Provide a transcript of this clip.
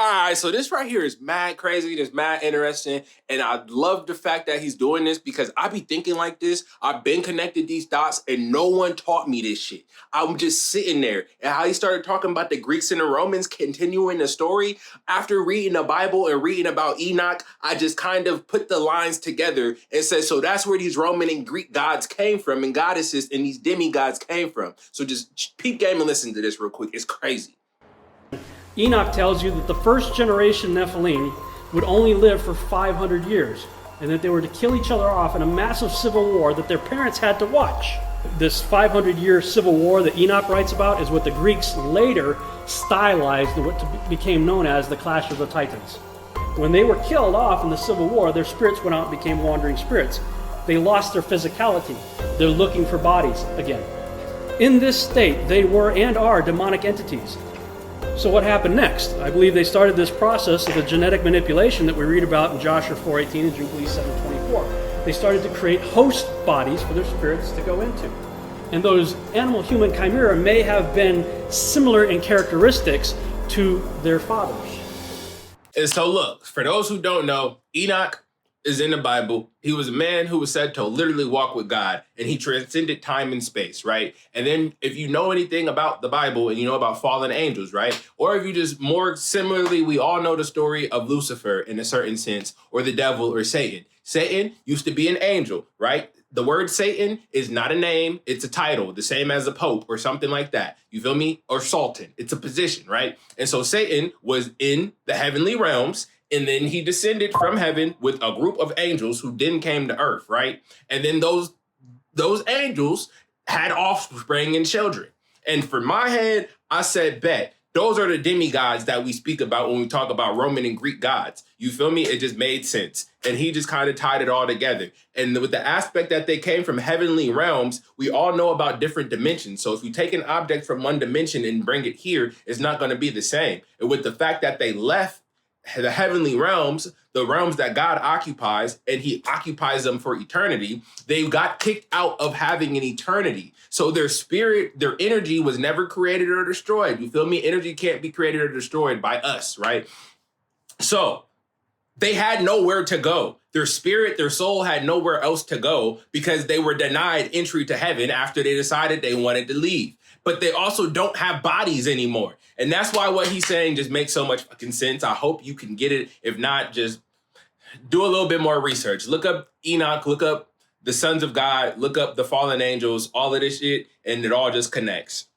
All right, so this right here is mad crazy, this mad interesting, and I love the fact that he's doing this because I be thinking like this. I've been connected these dots, and no one taught me this shit. I'm just sitting there, and how he started talking about the Greeks and the Romans, continuing the story. After reading the Bible and reading about Enoch, I just kind of put the lines together and said, so that's where these Roman and Greek gods came from, and goddesses and these demigods came from. So just peep game and listen to this real quick. It's crazy. Enoch tells you that the first generation Nephilim would only live for 500 years and that they were to kill each other off in a massive civil war that their parents had to watch. This 500-year civil war that Enoch writes about is what the Greeks later stylized in what became known as the Clash of the Titans. When they were killed off in the civil war, their spirits went out and became wandering spirits. They lost their physicality. They're looking for bodies again. In this state, they were and are demonic entities. So what happened next? I believe they started this process of the genetic manipulation that we read about in Joshua 4:18 and Jubilees 7:24. They started to create host bodies for their spirits to go into. And those animal-human chimera may have been similar in characteristics to their fathers. And so look, for those who don't know, Enoch is in the Bible. He was a man who was said to literally walk with God, and he transcended time and space, right? And then if you know anything about the Bible and you know about fallen angels, right? Or if you just more similarly, we all know the story of Lucifer in a certain sense, or the devil or Satan. Satan used to be an angel, right? The word Satan is not a name, it's a title, the same as a pope or something like that. You feel me? Or sultan. It's a position, right? And so Satan was in the heavenly realms, and then he descended from heaven with a group of angels who then came to earth, right? And then those angels had offspring and children. And for my head, I said, bet. Those are the demigods that we speak about when we talk about Roman and Greek gods. You feel me? It just made sense. And he just kind of tied it all together. And with the aspect that they came from heavenly realms, we all know about different dimensions. So if you take an object from one dimension and bring it here, it's not going to be the same. And with the fact that they left the heavenly realms, the realms that God occupies, and he occupies them for eternity, they got kicked out of having an eternity. So their spirit, their energy was never created or destroyed. You feel me? Energy can't be created or destroyed by us, right? So they had nowhere to go. Their spirit, their soul had nowhere else to go because they were denied entry to heaven after they decided they wanted to leave. But they also don't have bodies anymore. And that's why what he's saying just makes so much fucking sense. I hope you can get it. If not, just do a little bit more research. Look up Enoch, look up the sons of God, look up the fallen angels, all of this shit, and it all just connects.